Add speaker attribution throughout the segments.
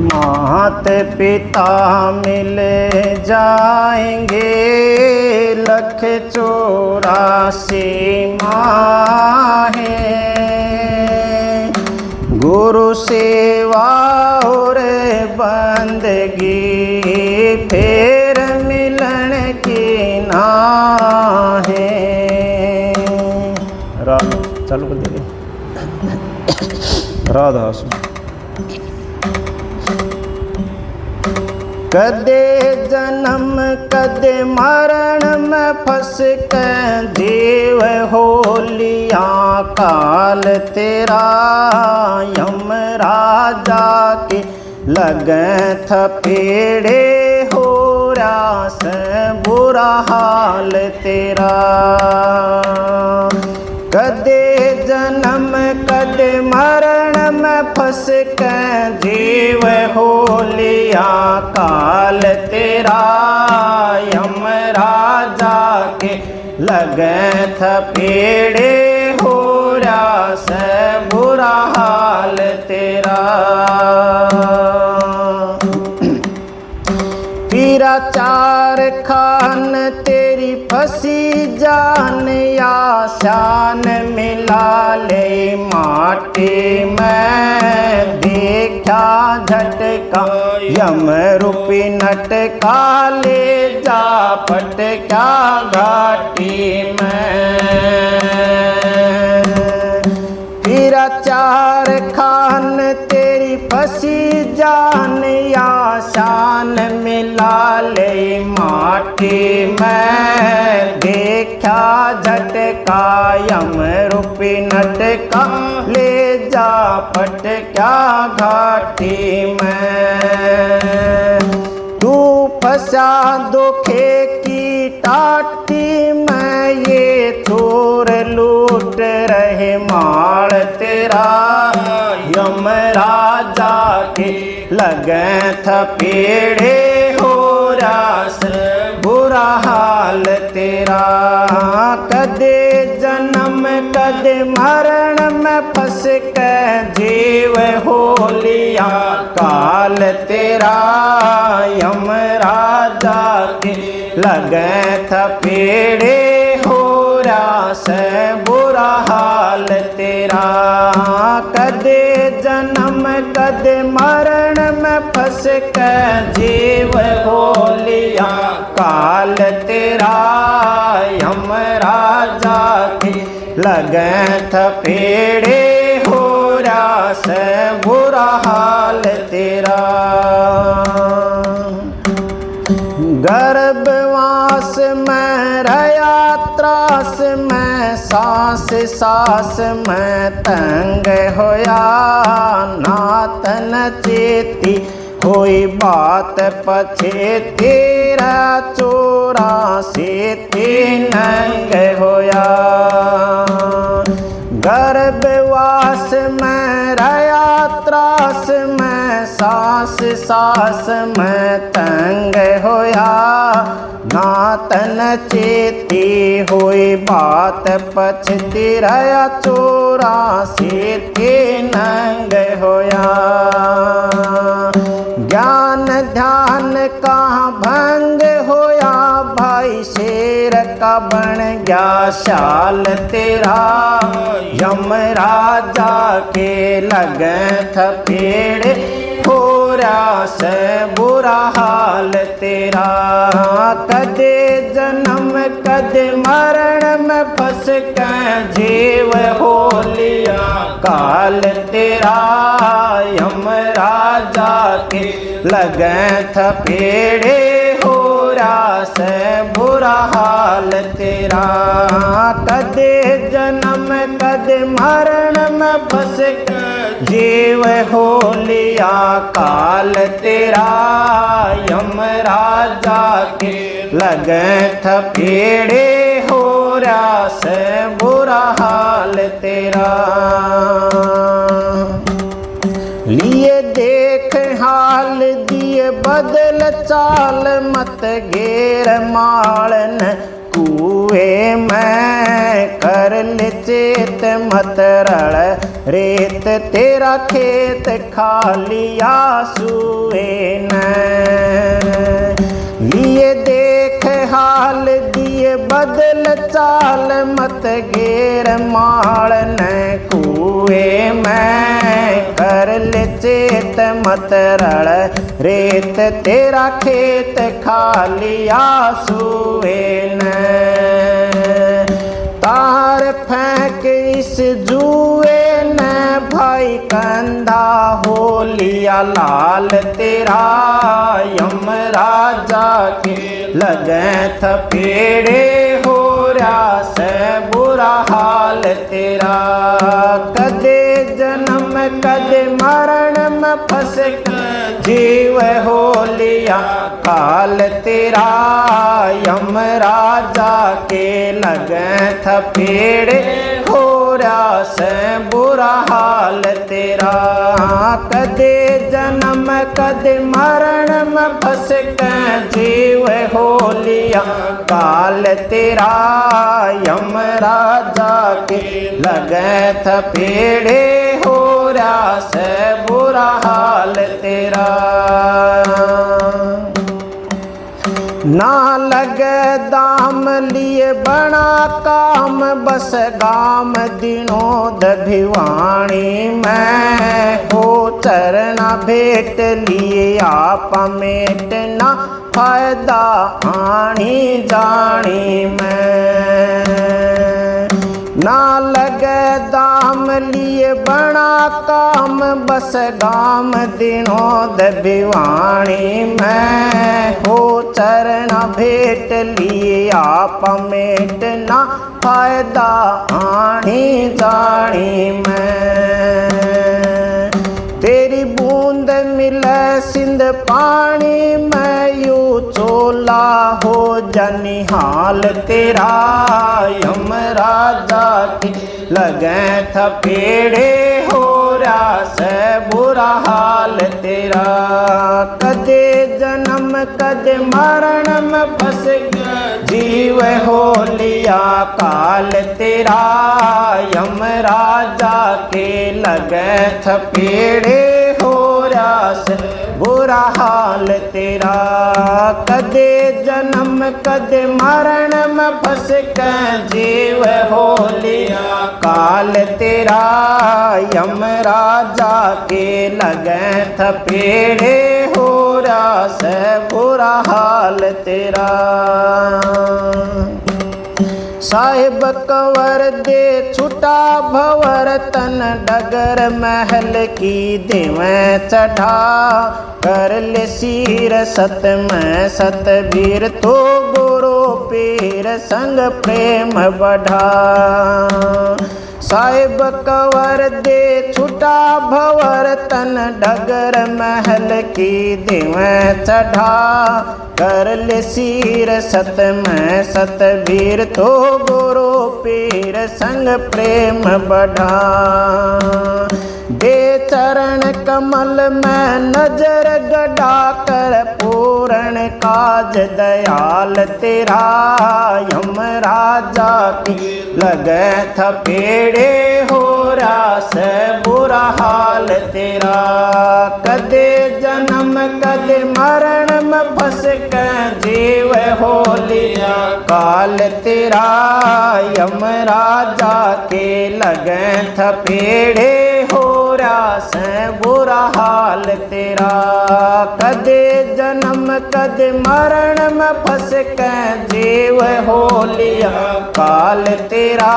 Speaker 1: मात पिता मिल जाएंगे, 184 माँ है। गुरु सेवा और बंदगी, फिर मिलन की ना है। चालू कर दीजिए। राधा कदे जन्म कदे मरण में फंस कर जीव हो लिया काल तेरा। यम राजा के लगे थपेड़े, हो रहा से बुरा हाल तेरा। कदे जन्म कदे मरण में फंस कर जीव हो लिया काल तेरा। यम राजा के लगे थपेड़े, हो रहा से बुरा हाल तेरा। तेरा चार खान तेरी फंसी जान, या शान मिला ले माटी में। देखा झटका यम रूपी नटका, ले जा पटका घाटी में। तेरा चार खान तेरी फंसी जान, या शान मिला ले माटी में। देखा झटका यम रूपी नटका, ले जा पटका घाटी में। तू फंसा धोखे की टाटी में, ये चोर लूट रहे माल तेरा। यम राजा के लगे थपेड़े, हो रास बुरा हाल तेरा। कदे जन्म कदे मरण में फंस कर जीव हो लिया काल तेरा। यम राजा के लगे थपेड़े, हो रास बुरा हाल तेरा। कदे जन्म कदे मरण में फंस कर जीव हो लिया काल तेरा। यम राजा के लगे थपेड़े, हो रास बुरा हाल तेरा। गर्भवास में रया त्रास में, सांस सांस में तंग होया। नातन चेती कोई बात पछे, तेरा 84 नंग होया। गर्भवास में रया त्रास में, सांस सांस में तंग होया। नातन चेती हुई बात पछती, रया 84 नंग होया। ज्ञान ध्यान का भंग होया, भाई शेर का बन गया शाल तेरा। यम राजा के लगे थपेड़े, हो रास बुरा हाल तेरा। कदे जन्म कदे मरण में फंस कर जीव हो लिया काल तेरा। यम राजा के लगे थपेड़े, हो रास बुरा हाल तेरा। कदे जन्म कदे मरण में फंस कर जीव हो लिया काल तेरा। यम राजा के लगे थपेड़े, हो रास बुरा हाल तेरा। लिए देख हाल दिए बदल चाल, मत घेर मालन कुएं में। कर ले चेत मत रड़ रेत तेरा खेत खालिया सूए न। लिए देख हाल दिए बदल चाल मत घेर माल न कुएं में कर ले चेत मत रड़ रेत तेरा खेत खालिया सूए न। तार फेंक इस जुए न भाई कंधा हो लिया लाल तेरा यमराजा के लगे थपेड़े हो रहा से बुरा हाल तेरा। कदे जन्म कदे मरण में फंस जीव हो लिया काल तेरा यमराजा के लगे थपेड़े हो रहा से बुरा हाल तेरा। कदे जन्म कदे मरण में फंस जीव हो लिया काल तेरा यमराजा के लगे थपेड़े हो रहा से बुरा हाल तेरा। ना लगे दाम लिए बना काम बस गाम दिनों भिवाणी में हो चरना भेट लिए आप मेटना फायदा आनी जानी में। ना लगे दाम लिए बना काम बस गाम दिनों भिवाणी में हो चरना भेट लिए आप मेटना फायदा आनी जानी में। तेरी बूंद मिले सिंध पानी में यू चोला हो जनिहाल तेरा यमराजा के लगे थपेड़े हो रहा से बुरा हाल तेरा। कदे जन्म कदे मरण में फंस जीव हो लिया काल तेरा यमराजा के लगे थपेड़े हो रहा से बुरा हाल तेरा। कदे जन्म कदे मरण में फंस जीव हो लिया काल तेरा यमराजा के लगे थपेड़े हो रहा से बुरा हाल तेरा। साहिब कंवर दे छुटा भंवर तन डगर महल की देवें चढ़ा कर ले सीर सत में सतबीर तो गुरु पीर संग प्रेम बढ़ा। साहिब कंवर दे छुटा भंवर तन डगर महल की देवें चढ़ा कर ले सीर सत में सतबीर तो गुरु पीर संग प्रेम बढ़ा। दे चरण कमल में नजर गड़ा कर पूर्ण काज दयाल तेरा यमराजा की लगे थपेड़े हो रहा से बुरा हाल तेरा। कदे जन्म कदे मरण में फंस जीव हो लिया काल तेरा यमराजा के लगे थपेड़े हो रहा से बुरा हाल तेरा। कदे जन्म कदे मरण में फंस जीव हो लिया काल तेरा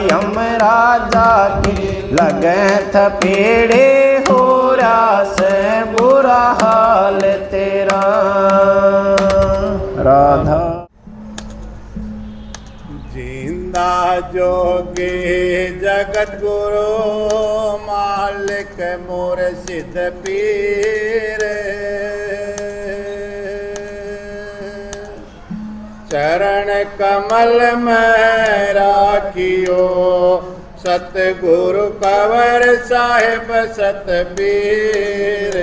Speaker 1: यमराजा के लगे थपेड़े हो रहा से बुरा हाल तेरा। राधा
Speaker 2: जिंदा जोगे जगत गुरु मालिक मुर्शिद पीर चरण कमल में राखियो सतगुरु कंवर साहिब सतबीर।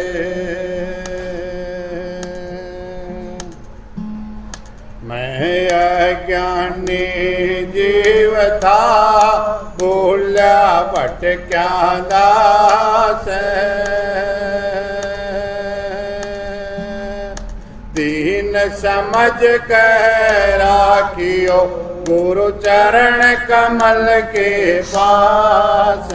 Speaker 2: मैं अज्ञानी जी जीव था भूलिया भटक्या दास दीन समझ कर राखियो गुरु चरण कमल के पास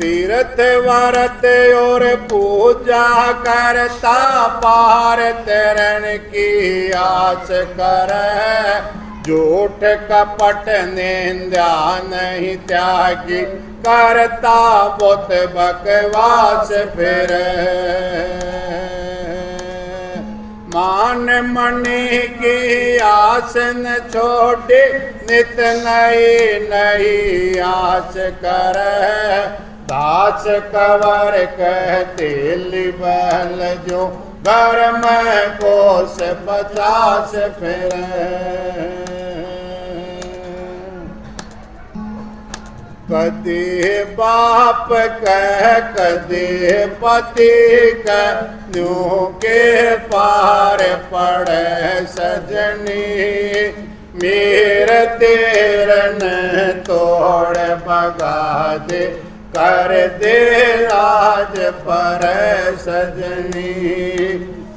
Speaker 2: तीर्थ व्रत और पूजा करता पार तरण की आस कर झूठ कपट निंदा नहीं त्यागी करता बुत बकवास फिर मान मणि की आस न छोड़े नित नई नई आस कर दास कवर कहते लिबल जो घर में कोस 50 फिर कदे बाप कह कदे पति कह न्यू के पार पड़े सजनी मेरे तेरन तोड़ बगा दे कर दे राज पर सजनी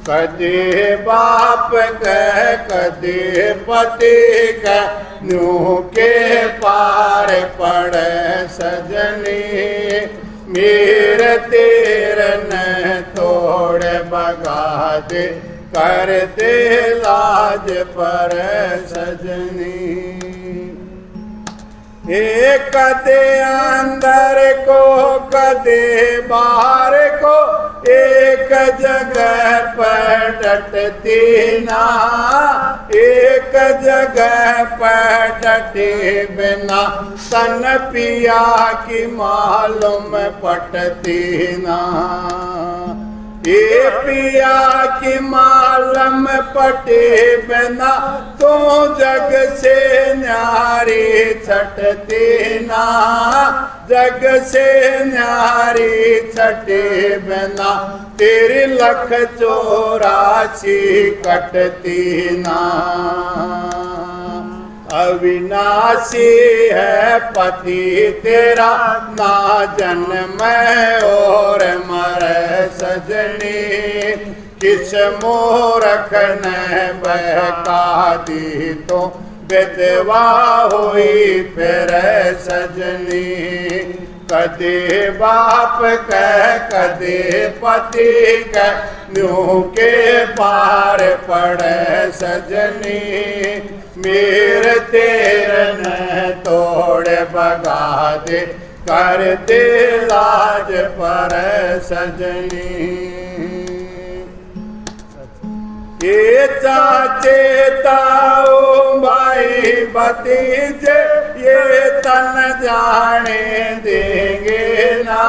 Speaker 2: कदे बाप कह कदे पति कह न्यू के पार पड़े सजनी मेरे तेरन तोड़ बगा दे कर दे लाज पर सजनी एक कदे अंदर को कदे बाहर को एक जगह पर डटती ना एक जगह पर डटे बिना तन पिया की मालूम पटती ना ये पिया की मालूम पटे बिना तो जग से न्यारी छटती ना जग से न्यारी छटे बिना तेरी 184 कटती ना अविनाशी है पति तेरा ना जन्म और मरे सजनी किस मूर्ख ने बहका दी तो विधवा हुई फिर सजनी कदे बाप कह कदे पति कह न्यू के पार पड़े सजनी मेरे तेरन तोड़ बगा दे कर दे लाज पर सजनी ये चाचे ताऊ भाई भतीजे ये तन जाने देंगे ना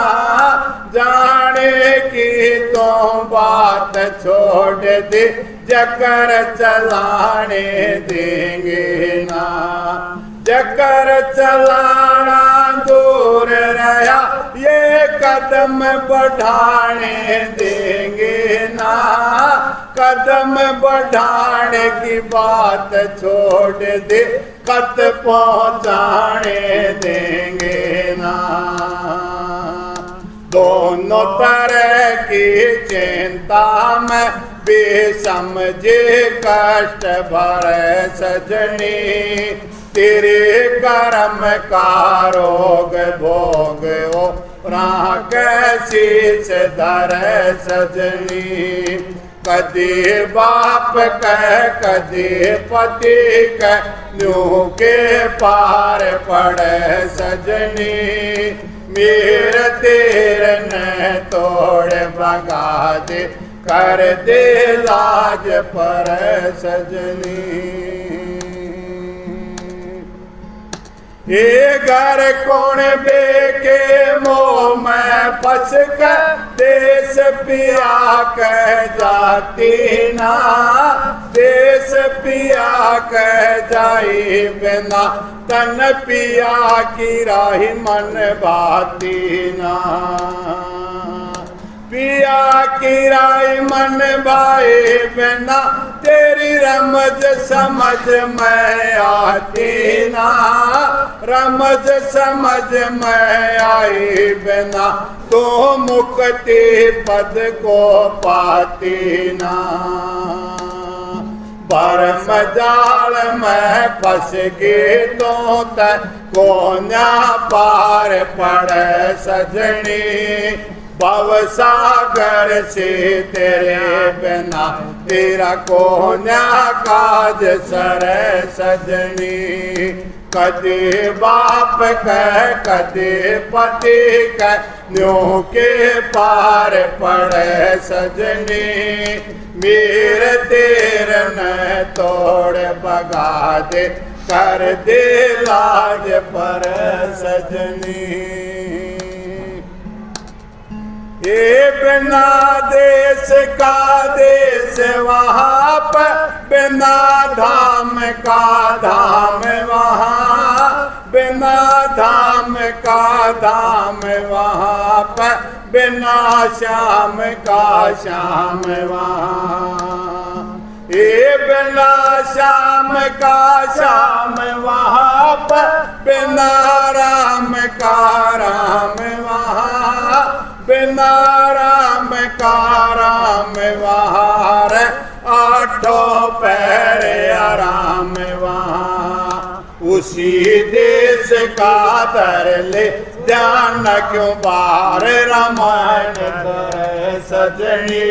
Speaker 2: जाने की तो बात छोड़ दे जकर चलाने देंगे ना जकर चलाना दूर रहा ये कदम बढ़ाने देंगे ना कदम बढ़ाने की बात छोड़ दे कत पहुँचाने देंगे ना दोनों तरह की चिंता में बेसमझे कष्ट भरे सजनी तेरे कर्म का रोग भोग ओ कैसी से धर सजनी कदे बाप कह कदे पति कह न्यू के पार पड़े सजनी मेरे तेरन तोड़ बगा दे कर दे लाज पर सजनी ये घर कौन बेके मोह में फंस कर देश पिया कह जाती ना देश पिया कह जाई बिना तन पिया की राही मन भाती ना पिया की राय मन भाए बिना तेरी रमज समझ में आती ना, रमज समझ में आई बिना तो मुक्ति पद को पाती ना। परम जाल में फंस गई तो तय कोन्या पार पड़े सजनी, भव सागर से तेरे बिना तेरा कोन्या काज सरे सजनी। कदे बाप कह कदे पति कह न्यों के पार पड़े सजनी, मेरे तेर न तोड़ बगा दे कर दे लाज पर सजनी। ये बिना देश का देश वहाँ पर, बिना धाम का धाम वहाँ, बिना धाम का धाम वहाँ पर, बिना श्याम का श्याम वहाँ। ये बिना श्याम का श्याम वहाँ पर, बिना राम का राम वहाँ, बिना राम का राम वहाँ रे, आठों पैर आराम वहाँ। उसी देश का दर ले ध्यान क्यों बार रामायण करे सजनी,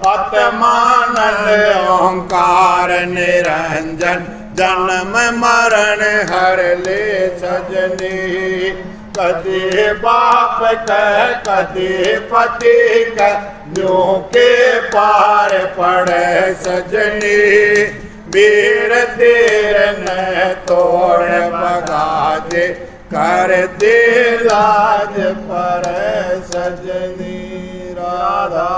Speaker 2: आत्मानंद ओंकार निरंजन जन्म मरण हर ले सजनी। कदे बाप कह कदे पति कह न्यों के पार पड़े सजनी, वीर तेर न तोड़ बगा दे कर दे लाज पर सजनी। राधा